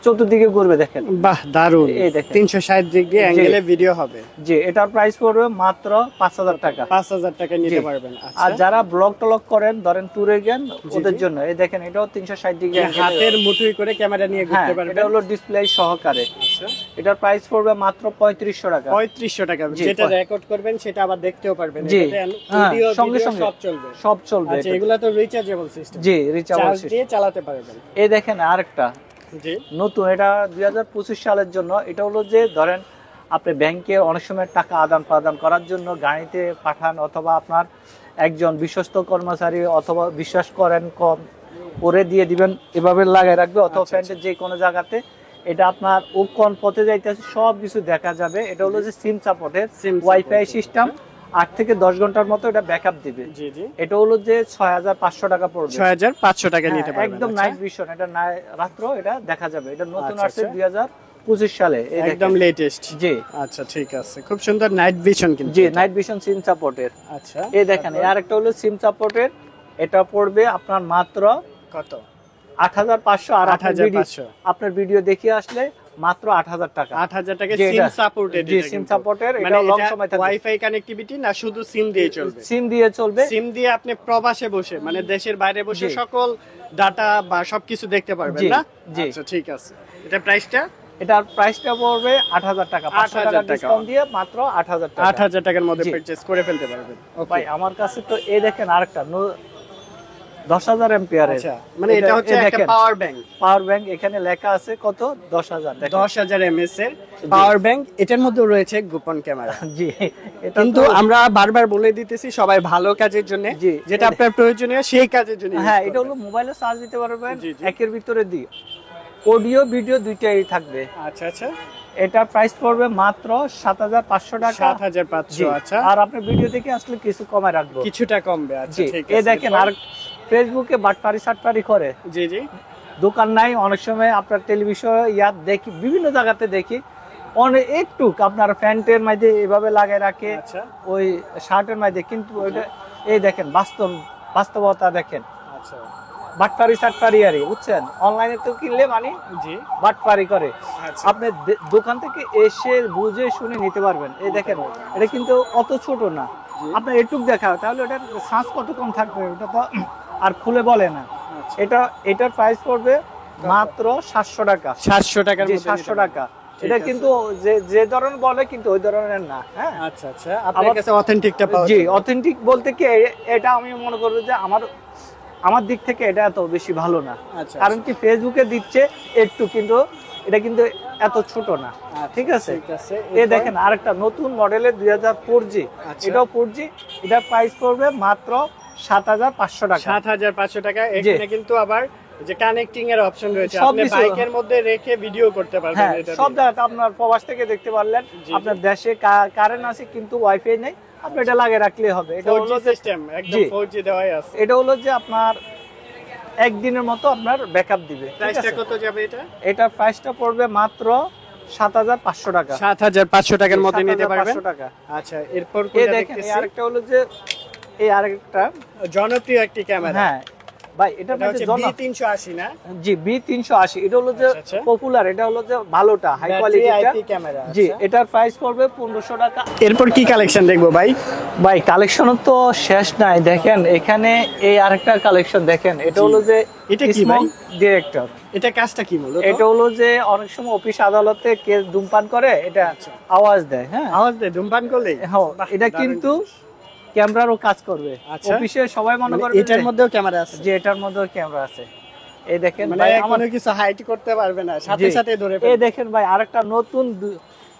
Speaker 2: চতুর্দিকে ঘুরবে দেখেন।
Speaker 1: বাহ, দারুন।
Speaker 2: এই দেখেন।
Speaker 1: 360 ডিগ্রি অ্যাঙ্গেলে ভিডিও হবে।
Speaker 2: জি এটার প্রাইস পড়বে মাত্র 5000 টাকা।
Speaker 1: 5000 টাকা নিতে
Speaker 2: জি।
Speaker 1: পারবেন। আচ্ছা,
Speaker 2: আর যারা ব্লগ টলগ করেন, ধরেন ট্যুরে গেন, ওদের জন্য এই দেখেন এটাও 360 ডিগ্রি
Speaker 1: হাতের মুঠোয় করে ক্যামেরা নিয়ে
Speaker 2: হ্যাঁ
Speaker 1: ঘুরতে পারবেন।
Speaker 2: এটা হলো ডিসপ্লে সহকারে।
Speaker 1: আচ্ছা,
Speaker 2: এটার প্রাইস পড়বে মাত্র 3500 টাকা।
Speaker 1: 3500 টাকা।
Speaker 2: জি,
Speaker 1: যেটা রেকর্ড করবেন সেটা আবার দেখতেও পারবেন।
Speaker 2: জি
Speaker 1: এটাতে
Speaker 2: হ্যাঁ,
Speaker 1: ভিডিও
Speaker 2: সঙ্গে সঙ্গে
Speaker 1: সব চলবে।
Speaker 2: সব চলবে
Speaker 1: আচ্ছা,
Speaker 2: এটাতে।
Speaker 1: এগুলা তো রিচার্জেবল সিস্টেম।
Speaker 2: জি রিচার্জ
Speaker 1: চার্জ দিয়ে চালাতে পারবেন।
Speaker 2: এই দেখেন আরেকটা
Speaker 1: জি।
Speaker 2: নতুন, এটা 2025 সালের জন্য। এটা হলো যে ধরেন আপনি ব্যাংকে অনেক সময় টাকা আদান প্রদান করার জন্য গাড়িতে পাঠান, অথবা আপনার একজন বিশ্বস্ত কর্মচারী অথবা বিশ্বাস করেন কম করে দিয়ে দিবেন, এভাবে লাগাই রাখবে, অথবা
Speaker 1: আচ্ছা,
Speaker 2: প্যান্টের যে কোনো জায়গাতে। এটা আপনার ও কোন পথে যাইতেছে সব কিছু দেখা যাবে। এটা হলো যে সিম সাপোর্টের,
Speaker 1: SIM
Speaker 2: ওয়াইফাই
Speaker 1: support,
Speaker 2: সিস্টেম। 8 থেকে 10 ঘন্টার মতো এটা ব্যাকআপ দিবে।
Speaker 1: জি জি।
Speaker 2: এটা হলো যে 6500 টাকা পড়বে।
Speaker 1: 6500 টাকা নিতে
Speaker 2: হ্যাঁ,
Speaker 1: পারবেন।
Speaker 2: একদম
Speaker 1: আচ্ছা।
Speaker 2: নাইট ভিশন, এটা রাত্র এটা দেখা যাবে। এটা নতুন
Speaker 1: আচ্ছা,
Speaker 2: আসছে
Speaker 1: আচ্ছা।
Speaker 2: 2025 সালে। এই দেখেন।
Speaker 1: একদম লেটেস্ট।
Speaker 2: জি
Speaker 1: আচ্ছা, ঠিক আছে, খুব সুন্দর নাইট ভিশন কিন্তু।
Speaker 2: জি নাইট ভিশন সিম সাপোর্টের।
Speaker 1: আচ্ছা,
Speaker 2: এই দেখেন আর একটা হলো সিম সাপোর্টের, এটা পড়বে আপনার মাত্র
Speaker 1: কত?
Speaker 2: 8500। আর আপনার
Speaker 1: 8500।
Speaker 2: আপনার ভিডিও দেখিয়ে আসলে মাত্র 8000 টাকা।
Speaker 1: 8000 টাকা
Speaker 2: জি,
Speaker 1: সিম
Speaker 2: এটা-
Speaker 1: সাপোর্টেড।
Speaker 2: জি, SIM supported, এটা long সময় থাকবে।
Speaker 1: ওয়াইফাই কানেক্টিভিটি না, শুধু সিম দিয়ে চলবে?
Speaker 2: সিম দিয়ে চলবে।
Speaker 1: সিম দিয়ে আপনি প্রবাসে বসে, মানে দেশের বাইরে বসে
Speaker 2: জি।
Speaker 1: সকল ডাটা বা সবকিছু দেখতে পারবেন
Speaker 2: জি,
Speaker 1: না?
Speaker 2: জি।
Speaker 1: আচ্ছা, ঠিক আছে। এটা প্রাইসটা?
Speaker 2: এটার প্রাইসটা পড়বে 8000 টাকা। 500 টাকা
Speaker 1: 8000 টাকা।
Speaker 2: ডিসকাউন্ট দিয়ে মাত্র 8000 টাকা।
Speaker 1: 8000 টাকার মধ্যে
Speaker 2: জি।
Speaker 1: পারচেজ করে ফেলতে পারবেন।
Speaker 2: ভাই আমার কাছে তো এই দেখেন আরেকটা 10000 এম্পিয়ারের।
Speaker 1: আচ্ছা, মানে এটা হচ্ছে একটা পাওয়ার ব্যাংক।
Speaker 2: পাওয়ার ব্যাংক, এখানে লেখা আছে কত 10000। দেখেন
Speaker 1: 10000 এমএস এর পাওয়ার ব্যাংক। এটার মধ্যে রয়েছে গোপন ক্যামেরা।
Speaker 2: জি এটা
Speaker 1: কিন্তু আমরা বারবার বলে দিতেছি সবাই ভালো কাজের জন্য,
Speaker 2: জি।
Speaker 1: যেটা আপনার প্রয়োজনীয় সেই কাজের জন্য।
Speaker 2: হ্যাঁ এটা হলো মোবাইলে চার্জ দিতে পারবেন,
Speaker 1: জি, জি।
Speaker 2: একের ভিতরে দিয়ে অডিও ভিডিও দুইটাই থাকবে।
Speaker 1: আচ্ছা আচ্ছা,
Speaker 2: এটা প্রাইস পড়বে মাত্র 7500 টাকা।
Speaker 1: 7500।
Speaker 2: জি।
Speaker 1: আচ্ছা,
Speaker 2: আর আপনি ভিডিও দেখে আসলে কিছু কমায় রাখবো।
Speaker 1: কিছুটা কমবে। আচ্ছা,
Speaker 2: জি
Speaker 1: ঠিক
Speaker 2: এই
Speaker 1: আছে।
Speaker 2: দেখেন আর ফেসবুকে বাটপারি সাটপারি করে,
Speaker 1: জি জি।
Speaker 2: দোকান নাই, অনেক সময় আপনার টেলিভিশন ইয়াত দেখি, বিভিন্ন জায়গাতে দেখি অনেক একটু আপনার প্যান্টের মধ্যে এভাবে লাগায় রাখে,
Speaker 1: আচ্ছা
Speaker 2: ওই শার্টের মধ্যে, কিন্তু ওইটা এই দেখেন বাস্তবতা দেখেন,
Speaker 1: আচ্ছা।
Speaker 2: বাটপারি সাটপারি আরে বুঝছেন, অনলাইনে তো কিনলে মানে
Speaker 1: জি।
Speaker 2: বাটপারি করে।
Speaker 1: আচ্ছা।
Speaker 2: আপনি দোকান থেকে এসে বুঝে শুনে নিতে পারবেন। এই দেখেন এটা কিন্তু অত ছোট না, আপনার এটুক দেখা, তাহলে ওটার শ্বাস কতক্ষণ থাকবে ওটা তো আর খুলে বলে না।
Speaker 1: আচ্ছা।
Speaker 2: এটার প্রাইস পড়বে মাত্র 700 টাকা।
Speaker 1: 700 টাকার
Speaker 2: জি
Speaker 1: মধ্যে
Speaker 2: 700
Speaker 1: নিতে
Speaker 2: টাকা।
Speaker 1: ঠিক
Speaker 2: এটা
Speaker 1: আছে।
Speaker 2: কিন্তু যে ধরনের বলে কিন্তু ওই ধরনের না। হ্যাঁ
Speaker 1: আচ্ছা আচ্ছা, আপনার কাছে অথেন্টিকটা পাওয়া
Speaker 2: জি
Speaker 1: যাবে।
Speaker 2: অথেন্টিক বলতে কি এটা আমি মনে করব যে আমার দিক থেকে এটা এত বেশি ভালো না।
Speaker 1: আচ্ছা,
Speaker 2: কারণ কি ফেসবুকে দিচ্ছে একটু, কিন্তু এটা কিন্তু এত ছোট না। ঠিক আছে।
Speaker 1: ঠিক আছে।
Speaker 2: এই দেখেন আরেকটা নতুন মডেলের 2004G,
Speaker 1: আচ্ছা।
Speaker 2: এটাও 4G, এটার প্রাইস পড়বে মাত্র 7500 টাকা।
Speaker 1: 7500 টাকা। এখানে কিন্তু আবার যে কানেক্টিং এর অপশন রয়েছে,
Speaker 2: সব
Speaker 1: আপনি
Speaker 2: কিছু।
Speaker 1: বাইকের মধ্যে রেখে ভিডিও করতে পারবেন
Speaker 2: হ্যাঁ
Speaker 1: এটা
Speaker 2: সব
Speaker 1: দিয়ে।
Speaker 2: জায়গাতে আপনার প্রবাস থেকে দেখতে পারলেন,
Speaker 1: জি,
Speaker 2: আপনার দেশে কারেন্ট আছে কিন্তু ওয়াইফাই নেই, আপনি এটা লাগিয়ে রাখলে হবে। এটা
Speaker 1: 4G
Speaker 2: হলো যে
Speaker 1: সিস্টেম, একদম
Speaker 2: জি।
Speaker 1: 4G দেওয়াই আছে।
Speaker 2: এটা হলো যে আপনার একদিনের মতো আপনার ব্যাকআপ দিবে। ঠিক
Speaker 1: প্রাইসটা
Speaker 2: আছে?
Speaker 1: কত যাবে এটা?
Speaker 2: এটার প্রাইসটা পড়বে মাত্র ৭৫০০ টাকা।
Speaker 1: ৭৫০০ টাকার মধ্যে নিতে পারবেন।
Speaker 2: ৭৫০০ টাকা।
Speaker 1: আচ্ছা, এরপর
Speaker 2: এই
Speaker 1: কোনটা
Speaker 2: দেখেন, এই
Speaker 1: দেখতেছি?
Speaker 2: আরেকটা হলো যে এই আরেকটা,
Speaker 1: জনপ্রিয় একটি ক্যামেরা।
Speaker 2: হ্যাঁ ভাই, এটা
Speaker 1: এটা হচ্ছে B380 না?
Speaker 2: জি B380, এটা হলো যে
Speaker 1: আচ্ছা, আচ্ছা।
Speaker 2: পপুলার, এটা হলো যে ভালোটা, হাই
Speaker 1: Battery
Speaker 2: কোয়ালিটিটা।
Speaker 1: IP camera.
Speaker 2: জি,
Speaker 1: আচ্ছা।
Speaker 2: এটার প্রাইস পড়বে ১৫০০ টাকা।
Speaker 1: এরপর কি কালেকশন দেখবো ভাই?
Speaker 2: ভাই কালেকশন তো শেষ নাই, দেখেন এখানে এই আরেকটা কালেকশন দেখেন, এটা
Speaker 1: জি।
Speaker 2: হলো যে
Speaker 1: এটা কি ভাই?
Speaker 2: ডিরেক্টর।
Speaker 1: এটা কাজটা কি মূলত?
Speaker 2: এটা হলো যে অনেক সময় অফিস আদালতে কেস ধূমপান করে, এটা আওয়াজ দেয়। হ্যাঁ
Speaker 1: আওয়াজ দেয় ধূমপান করলে?
Speaker 2: হ্যাঁ,
Speaker 1: বাহ,
Speaker 2: এটা
Speaker 1: দারুণ
Speaker 2: কিন্তু
Speaker 1: জিনিস।
Speaker 2: ক্যামেরারও কাজ করবে।
Speaker 1: আচ্ছা।
Speaker 2: অফিসে সবাই মনে
Speaker 1: মানে
Speaker 2: করবে
Speaker 1: এটার মধ্যেও ক্যামেরা আছে?
Speaker 2: যে এটার মধ্যে ক্যামেরা আছে। এই দেখেন
Speaker 1: মানে
Speaker 2: ভাই, আমার
Speaker 1: কোনো কিছু হাইড করতে পারবে না, সাথে
Speaker 2: জি।
Speaker 1: সাথে ধরে
Speaker 2: এই
Speaker 1: ফেলবে।
Speaker 2: দেখেন ভাই, আরেকটা নতুন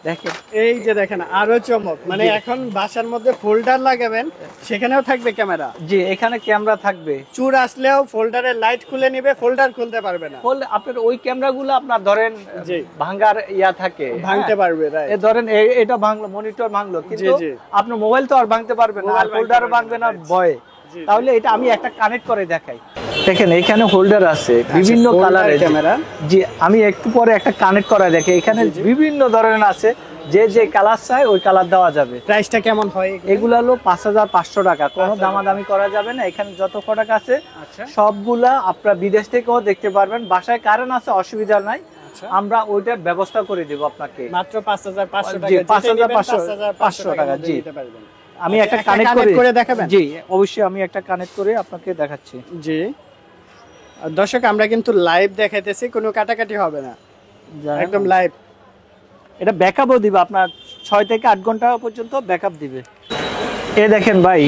Speaker 2: দেখেন,
Speaker 1: এই যে দেখেন আরো চমক, মানে
Speaker 2: জি।
Speaker 1: এখন বাসার মধ্যে ফোল্ডার লাগাবেন, সেখানেও থাকবে ক্যামেরা।
Speaker 2: জি এখানে ক্যামেরা থাকবে।
Speaker 1: চুর আসলেও ফোল্ডারের লাইট খুলে নিবে, ফোল্ডার খুলতে পারবে না।
Speaker 2: বললে আপনার ওই ক্যামেরাগুলো আপনার ধরেন
Speaker 1: জি।
Speaker 2: ভাঙার ইয়া থাকে,
Speaker 1: ভাঙতে
Speaker 2: হ্যাঁ।
Speaker 1: পারবে, রাইট।
Speaker 2: এ ধরেন এটা ভাঙলো, মনিটর ভাঙলো, কিন্তু
Speaker 1: জি।
Speaker 2: আপনার মোবাইল তো আর ভাঙতে পারবে না, আর
Speaker 1: মোবাইল
Speaker 2: হোল্ডার
Speaker 1: ভাঙতে
Speaker 2: ভাঙবে না
Speaker 1: পারবে না,
Speaker 2: ভয়ে।
Speaker 1: জি।
Speaker 2: তাহলে এটা আমি একটা কানেক্ট করে দেখাই। দেখেন এখানে হোল্ডার আছে বিভিন্ন
Speaker 1: folder
Speaker 2: কালারের
Speaker 1: ক্যামেরা।
Speaker 2: জি, আমি একটু পরে একটা কানেক্ট করা দেখে, এখানে
Speaker 1: জি, জি।
Speaker 2: বিভিন্ন ধরনের আছে, যে যে কালার চাই ওই কালার দেওয়া যাবে।
Speaker 1: প্রাইসটা কেমন হয় এগুলো?
Speaker 2: এগুলো হলো ৫৫০০ টাকা, কোনো
Speaker 1: ৫,৫০০
Speaker 2: দামাদামি করা যাবে না। এখানে যত প্রোডাক্ট আছে
Speaker 1: আচ্ছা।
Speaker 2: সবগুলা আপনারা বিদেশ থেকেও দেখতে পারবেন। বাসায় কারেন্ট আছে, অসুবিধা নাই,
Speaker 1: আচ্ছা।
Speaker 2: আমরা ওইটার ব্যবস্থা করে দেব আপনাকে।
Speaker 1: মাত্র ৫৫০০
Speaker 2: জি,
Speaker 1: টাকা।
Speaker 2: ৫,৫০০ টাকা, জি।
Speaker 1: নিতে পারবেন।
Speaker 2: আমি
Speaker 1: আচ্ছা,
Speaker 2: একটা
Speaker 1: একটা
Speaker 2: কানেক্ট
Speaker 1: connect
Speaker 2: করে
Speaker 1: করে দেখাবেন?
Speaker 2: জি অবশ্যই, আমি একটা কানেক্ট করে আপনাকে দেখাচ্ছি।
Speaker 1: জি। দর্শক, আমরা কিন্তু লাইভ দেখাইতেছি, কোনো কাটাকাটি হবে না, একদম লাইভ।
Speaker 2: এটা ব্যাকআপও দিবে, আপনার ৬ থেকে ৮ ঘন্টা পর্যন্ত ব্যাকআপ দিবে। এই দেখেন ভাই,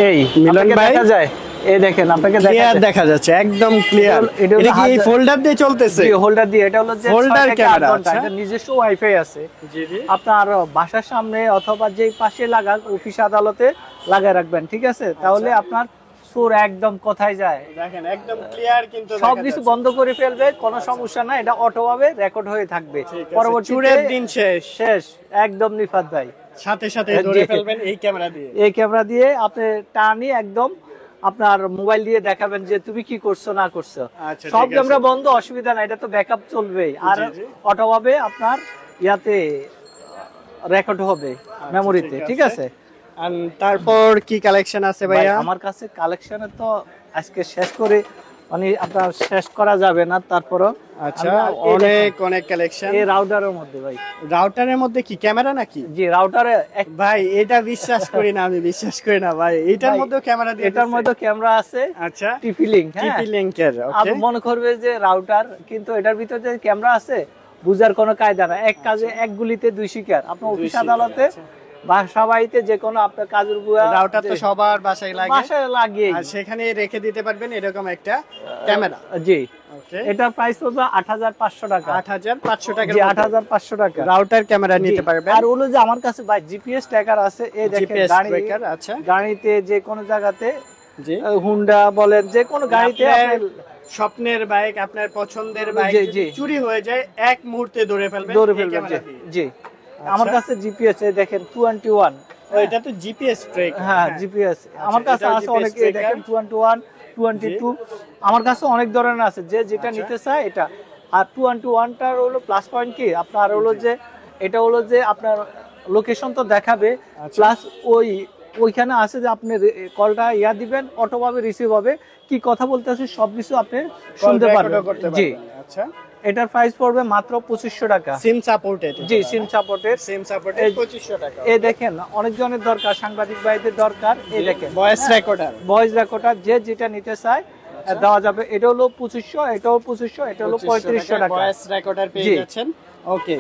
Speaker 2: এই
Speaker 1: মিলন
Speaker 2: আপনাকে
Speaker 1: ভাই?
Speaker 2: দেখা যায়, এই দেখেন আপনাকে দেখা
Speaker 1: ক্লিয়ার
Speaker 2: যায়।
Speaker 1: দেখা যাচ্ছে, একদম ক্লিয়ার।
Speaker 2: এটা হলো
Speaker 1: এটা কি এই
Speaker 2: হাজার-
Speaker 1: ফোল্ডার দিয়ে চলতেছে?
Speaker 2: জি, হোল্ডার দিয়ে, এটা হলো যে
Speaker 1: Folder
Speaker 2: ৬ থেকে ৮
Speaker 1: ক্যামেরা,
Speaker 2: ঘন্টা,
Speaker 1: আচ্ছা।
Speaker 2: এটা নিজস্ব ওয়াইফাই আছে।
Speaker 1: জি জি।
Speaker 2: আপনার বাসার সামনে অথবা যেই পাশে লাগাক অফিস আদালতে লাগায় রাখবেন, ঠিক আছে? তাহলে আপনার সুর একদম কোথায় যায়,
Speaker 1: দেখেন একদম ক্লিয়ার, কিন্তু
Speaker 2: সবকিছু বন্ধ করে ফেলবে, কোনো সমস্যা নাই, এটা অটো ভাবে রেকর্ড হয়ে থাকবে।
Speaker 1: পরবর্তী চুরের দিন শেষ,
Speaker 2: শেষ একদম নিফাত ভাই।
Speaker 1: সাথে সাথে
Speaker 2: জি।
Speaker 1: ধরে ফেলবেন এই ক্যামেরা দিয়ে।
Speaker 2: এই ক্যামেরা দিয়ে আপনি টানি একদম আপনার মোবাইল দিয়ে দেখাবেন যে তুমি কি করছো না করছো।
Speaker 1: আচ্ছা,
Speaker 2: সব
Speaker 1: ঠিক আছে।
Speaker 2: ক্যামেরা বন্ধ, অসুবিধা নাই, এটা তো ব্যাকআপ চলবেই, আর
Speaker 1: জি, জি।
Speaker 2: অটো ভাবে আপনার ইয়াতে রেকর্ড হবে মেমোরিতে,
Speaker 1: ঠিক
Speaker 2: ঠিক
Speaker 1: আছে।
Speaker 2: আছে?
Speaker 1: আর তারপর কি কালেকশন আছে
Speaker 2: ভাই
Speaker 1: ভাইয়া?
Speaker 2: আমার কাছে কালেকশনে তো আজকে শেষ করে মানে আপনার শেষ করা যাবে না, তারপরও
Speaker 1: আচ্ছা, অনেক অনেক কালেকশন।
Speaker 2: এই রাউটারের মধ্যে ভাই,
Speaker 1: রাউটারের মধ্যে কি ক্যামেরা নাকি?
Speaker 2: জি রাউটারে
Speaker 1: ভাই এটা বিশ্বাস করি না, আমি বিশ্বাস করি না ভাই, এটার
Speaker 2: ভাই,
Speaker 1: মধ্যে ক্যামেরা দিয়ে
Speaker 2: এটার
Speaker 1: দিচ্ছে?
Speaker 2: মধ্যে ক্যামেরা আছে,
Speaker 1: আচ্ছা,
Speaker 2: টিপি লিংক, হ্যাঁ
Speaker 1: টিপি লিংকের। ওকে,
Speaker 2: আপনি মনে করবে যে রাউটার, কিন্তু এটার ভিতরে যে ক্যামেরা আছে বুঝার কোনো কায়দা না। এক কাজে এক গুলিতে দুই শিকার। আপনার
Speaker 1: দুই
Speaker 2: অফিস
Speaker 1: শিকার,
Speaker 2: আদালতে বাসা বাড়িতে যে কোনো আপনার কাজের বুয়া
Speaker 1: রাউটার তো সবার বাসায় লাগে,
Speaker 2: বাসায় লাগিয়ে,
Speaker 1: আর সেখানে রেখে দিতে পারবেন এরকম একটা ক্যামেরা।
Speaker 2: জি
Speaker 1: ওকে,
Speaker 2: এটার প্রাইস পড়বে ৮৫০০ টাকা।
Speaker 1: ৮৫০০ টাকা।
Speaker 2: জি ৮৫০০ টাকা
Speaker 1: রাউটার ক্যামেরা নিতে
Speaker 2: জি।
Speaker 1: পারবেন।
Speaker 2: আর হলো যে আমার কাছে ভাই জিপিএস ট্র্যাকার আছে, এই দেখেন
Speaker 1: জিপিএস
Speaker 2: গাড়ি,
Speaker 1: ট্র্যাকার, আচ্ছা।
Speaker 2: গাড়িতে যে কোনো জায়গাতে,
Speaker 1: জি,
Speaker 2: হুন্ডা বলেন যে কোনো গাড়িতে
Speaker 1: আপনার
Speaker 2: আপনি
Speaker 1: স্বপ্নের বাইক, আপনার পছন্দের বাইক
Speaker 2: জি,
Speaker 1: যদি
Speaker 2: জি।
Speaker 1: চুরি হয়ে যায় এক মুহূর্তে ধরে ফেলবেন
Speaker 2: দৌড়ে
Speaker 1: এই
Speaker 2: ফেলবেন।
Speaker 1: ক্যামেরা
Speaker 2: জি,
Speaker 1: দিয়ে।
Speaker 2: জি আমার কাছে জিপিএস দেখেন 21।
Speaker 1: ও, এটা তো জিপিএস ট্র্যাক।
Speaker 2: হ্যাঁ জিপিএস আমার কাছে
Speaker 1: এটাও
Speaker 2: আছে
Speaker 1: GPS
Speaker 2: অনেক, এই
Speaker 1: tracker।
Speaker 2: দেখেন 21, 22 আমার কাছে অনেক ধরনের আছে, যে যেটা
Speaker 1: আচ্ছা।
Speaker 2: নিতে চায় এটা। আর 21টার হলো প্লাস পয়েন্ট কি, আপনার হলো যে এটা হলো যে আপনার লোকেশন তো দেখাবে,
Speaker 1: আচ্ছা।
Speaker 2: প্লাস ওইখানে আছে যে আপনি কলটা ইয়া দিবেন, অটোভাবে রিসিভ হবে, কি কথা বলতে আছে সবকিছু আপনি শুনতে পারবেন। জি,
Speaker 1: আচ্ছা,
Speaker 2: এটার প্রাইস পড়বে মাত্র ২৫০০ টাকা।
Speaker 1: Sim supported.
Speaker 2: জি সিম সাপোর্টেড।
Speaker 1: সিম সাপোর্টেড 2500 টাকা।
Speaker 2: এই দেখেন অনেকজনের দরকার, সাংবাদিক ভাইদের দরকার, এই দেখেন
Speaker 1: ভয়েস রেকর্ডার।
Speaker 2: ভয়েস রেকর্ডার, যে যেটা নিতে চায় দেওয়া যাবে। এটা হলো ২৫০০, এটাও ২৫০০, এটা হলো ৩৫০০ টাকা।
Speaker 1: ভয়েস রেকর্ডার পেয়ে
Speaker 2: জি।
Speaker 1: যাচ্ছেন। ওকে,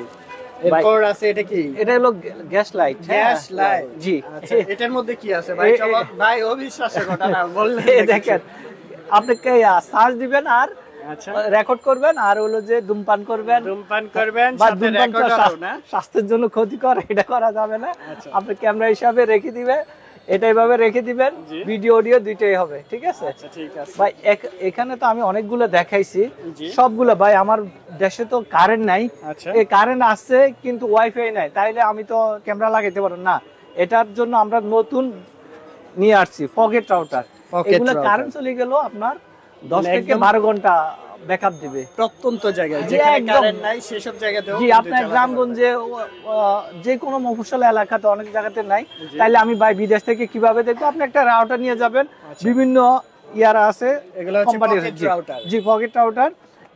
Speaker 1: এরপর আছে এটা কি?
Speaker 2: এটা হলো গ্যাস লাইট।
Speaker 1: Gas light.
Speaker 2: জি
Speaker 1: আচ্ছা, এটার মধ্যে কি আছে ভাই? চলো ভাই, অবিশ্বাস্য ঘটনা বললেন।
Speaker 2: এই দেখেন আপনি সার্চ দিবেন আর
Speaker 1: আচ্ছা,
Speaker 2: রেকর্ড করবেন, আর হলো যে ধূমপান করবেন,
Speaker 1: ধূমপান করবেন,
Speaker 2: বা
Speaker 1: সাথে
Speaker 2: ধূমপান তো
Speaker 1: রেকর্ডারও না?
Speaker 2: স্বাস্থ্যের জন্য ক্ষতিকর, এটা করা যাবে না।
Speaker 1: আচ্ছা।
Speaker 2: আপনি ক্যামেরা হিসাবে রেখে দিবেন, এটাই ভাবে রেখে দিবেন,
Speaker 1: জি।
Speaker 2: ভিডিও অডিও দুইটাই হবে, ঠিক আছে?
Speaker 1: আচ্ছা, ঠিক আছে
Speaker 2: ভাই এখানে তো আমি অনেকগুলো দেখাইছি,
Speaker 1: জি।
Speaker 2: সবগুলো ভাই আমার দেশে তো কারেন্ট নাই,
Speaker 1: আচ্ছা,
Speaker 2: এই কারেন্ট আসছে কিন্তু ওয়াইফাই নাই, তাইলে আমি তো ক্যামেরা লাগাইতে পারবো না। এটার জন্য আমরা নতুন নিয়ে আসছি পকেট রাউটার।
Speaker 1: Pocket
Speaker 2: এগুলো
Speaker 1: router।
Speaker 2: কারেন্ট চলে গেল আপনার 10 থেকে 12 ঘন্টা ব্যাকআপ দিবে।
Speaker 1: প্রত্যন্ত জায়গায়
Speaker 2: জি,
Speaker 1: যেখানে
Speaker 2: একদম।
Speaker 1: কারেন্ট নাই সেসব জায়গাতেও
Speaker 2: জি,
Speaker 1: কিন্তু
Speaker 2: আপনার
Speaker 1: চালাতে
Speaker 2: গ্রামগঞ্জে যে কোনো মফস্বল এলাকাতে অনেক জায়গাতে নাই,
Speaker 1: জি।
Speaker 2: তাইলে আমি ভাই বিদেশ থেকে কিভাবে দেখবো? আপনি একটা রাউটার নিয়ে যাবেন,
Speaker 1: আচ্ছা।
Speaker 2: বিভিন্ন ইয়ারা আছে,
Speaker 1: এগুলো হচ্ছে
Speaker 2: কোম্পানির
Speaker 1: pocket
Speaker 2: জি,
Speaker 1: router।
Speaker 2: জি পকেট রাউটার।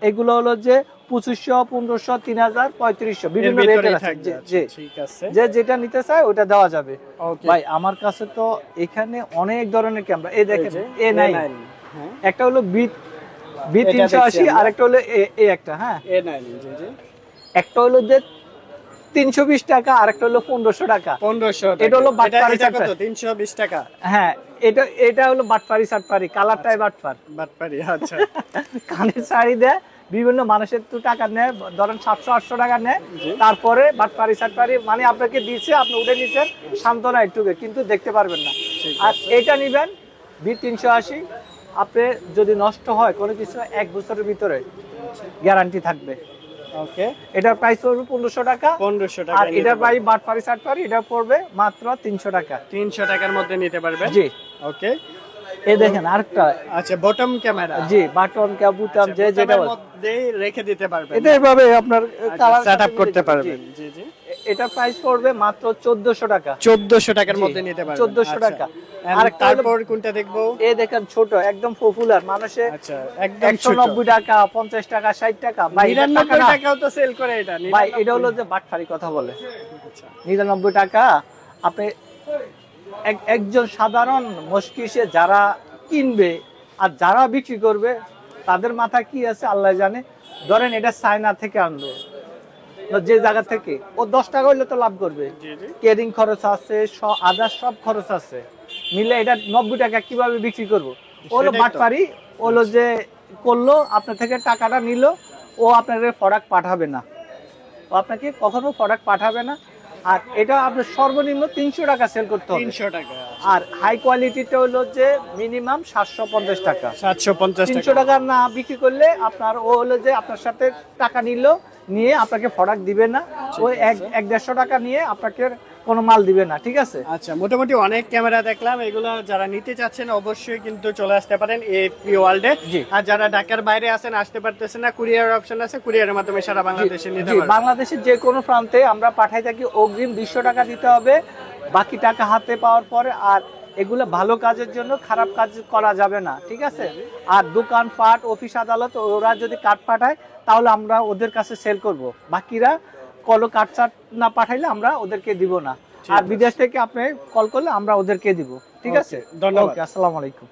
Speaker 2: এগুলো হলো যে 2500, 1500, 3000, 3500
Speaker 1: এর
Speaker 2: বিভিন্ন
Speaker 1: ভিতরেই
Speaker 2: রেটের আছে।
Speaker 1: থাকবে।
Speaker 2: জি,
Speaker 1: আচ্ছা, ঠিক আছে।
Speaker 2: যে যেটা নিতে চায় ওটা দেওয়া যাবে।
Speaker 1: ওকে
Speaker 2: ভাই আমার কাছে তো এখানে অনেক ধরনের ক্যামেরা, এই দেখেন A9,
Speaker 1: হ্যাঁ
Speaker 2: একটা হলো বি
Speaker 1: এটা দেখছি
Speaker 2: 380,
Speaker 1: আমরা।
Speaker 2: আর একটা হলো এ একটা, হ্যাঁ
Speaker 1: A9 জি জি
Speaker 2: একটা হলো যে 320 টাকা, আর একটা হলো 1500 টাকা।
Speaker 1: 1500
Speaker 2: এটা হলো
Speaker 1: এটা
Speaker 2: বাটপারি
Speaker 1: এটা কত?
Speaker 2: চারটা।
Speaker 1: 320 টাকা
Speaker 2: হ্যাঁ, এটা হলো বাটপারি সাটপারি, কালারটাই বাটপার।
Speaker 1: বাটপারি আচ্ছা
Speaker 2: কানের শাড়ি দেয়, বিভিন্ন মানুষের তো টাকা নেয়, ধরেন 700-800 টাকা নেয়,
Speaker 1: জি।
Speaker 2: তারপরে বাটপারি সাটপারি মানে আপনাকে দিচ্ছে, আপনি উঠে নিচ্ছেন সান্ত্বনা একটুকে, কিন্তু দেখতে পারবেন না।
Speaker 1: ঠিক
Speaker 2: আর এটা নিবেন B380, আপনি যদি নষ্ট হয় কোনো কিছু 1 বছরের ভিতরে গ্যারান্টি থাকবে।
Speaker 1: ওকে
Speaker 2: এটার প্রাইস পড়বে 1500 টাকা,
Speaker 1: 1500 টাকা
Speaker 2: আর এটার প্রাইস বাটপারি সাটপারি এটা পড়বে মাত্র 300 টাকা।
Speaker 1: 300 টাকার মধ্যে নিতে পারবেন
Speaker 2: জি,
Speaker 1: ওকে
Speaker 2: এই দেখেন আরেকটা,
Speaker 1: আচ্ছা বটম ক্যামেরা
Speaker 2: জি বাটন বুতাম যে যেটা বলে,
Speaker 1: মধ্যে রেখে দিতে পারবেন
Speaker 2: এটা এভাবে আপনার কালার
Speaker 1: সেটআপ করতে পারবেন জি জি
Speaker 2: এটা প্রাইস পড়বে মাত্র 1400 টাকা।
Speaker 1: 1400 টাকার
Speaker 2: জি,
Speaker 1: মধ্যে নিতে পারবেন
Speaker 2: 1400 টাকা।
Speaker 1: আর
Speaker 2: আরেকটা হলো-
Speaker 1: তারপর কোনটা দেখবো
Speaker 2: এই দেখেন ছোট একদম পপুলার, মানুষে
Speaker 1: আচ্ছা একদম ছোট
Speaker 2: 190 টাকা, 50 টাকা, 60 টাকা। ভাই এটা টাকা
Speaker 1: 99
Speaker 2: না।
Speaker 1: টাকাও তো সেল করে এটা
Speaker 2: ভাই এটা হলো যে বাটফারি কথা বলে।
Speaker 1: আচ্ছা
Speaker 2: 99 টাকা আপনি একজন সাধারণ মস্কিসে যারা কিনবে আর যারা বিক্রি করবে তাদের মাথা কি আছে আল্লাহ জানে। ধরেন এটা চায়না থেকে আনলো, যে জায়গা থেকে ও 10 টাকা হইলে তো লাভ করবে,
Speaker 1: জি জি
Speaker 2: কেরিং খরচ আছে, আদার সব খরচ আছে, মিলে এটা 90 টাকা কিভাবে বিক্রি করবো? ওলো
Speaker 1: সেটাই তো।
Speaker 2: বাটপারি, ওলো যে করলো আপনার থেকে টাকাটা নিল, ও আপনাকে প্রোডাক্ট পাঠাবে না, ও আপনাকে কখনো প্রোডাক্ট পাঠাবে না। আর এটা আপনার সর্বনিম্ন 300 টাকা সেল করতে হবে,
Speaker 1: 300 টাকা
Speaker 2: আর হাই কোয়ালিটিটা হলো যে মিনিমাম 750 টাকা।
Speaker 1: 750
Speaker 2: 300
Speaker 1: টাকা
Speaker 2: টাকা না বিক্রি করলে আপনার ও হলো যে আপনার সাথে টাকা নিয়ে আপনাকে প্রোডাক্ট দিবে না, ও 150 টাকা নিয়ে আপনাকে কোনো মাল দিবে না, ঠিক আছে?
Speaker 1: আচ্ছা মোটামুটি অনেক ক্যামেরা দেখলাম, এগুলো যারা নিতে চাচ্ছেন অবশ্যই কিন্তু চলে আসতে পারেন এফপি ওয়ার্ল্ডে।
Speaker 2: জি।
Speaker 1: আর যারা ঢাকার বাইরে আছেন আসতে পারতেছেন না, কুরিয়ার অপশন আছে, কুরিয়ারের মাধ্যমে সারা বাংলাদেশে নিতে
Speaker 2: জি,
Speaker 1: পারবেন।
Speaker 2: বাংলাদেশের যে কোনো প্রান্তে আমরা পাঠাই থাকি। অগ্রিম 200 টাকা দিতে হবে, বাকি টাকা হাতে পাওয়ার পরে। আর এগুলো ভালো কাজের জন্য, খারাপ কাজ করা যাবে না, ঠিক আছে? আর দোকান পাট, অফিস আদালত ওরা যদি কার্ড পাঠায় তাহলে আমরা ওদের কাছে সেল করব, বাকিরা কলো কার্ড না পাঠাইলে আমরা ওদেরকে দিব না। আর বিদেশ থেকে আপনি কল করলে আমরা ওদেরকে দিব, ঠিক আছে?
Speaker 1: Okay, ধন্যবাদ।
Speaker 2: ওকে, আসসালামু আলাইকুম।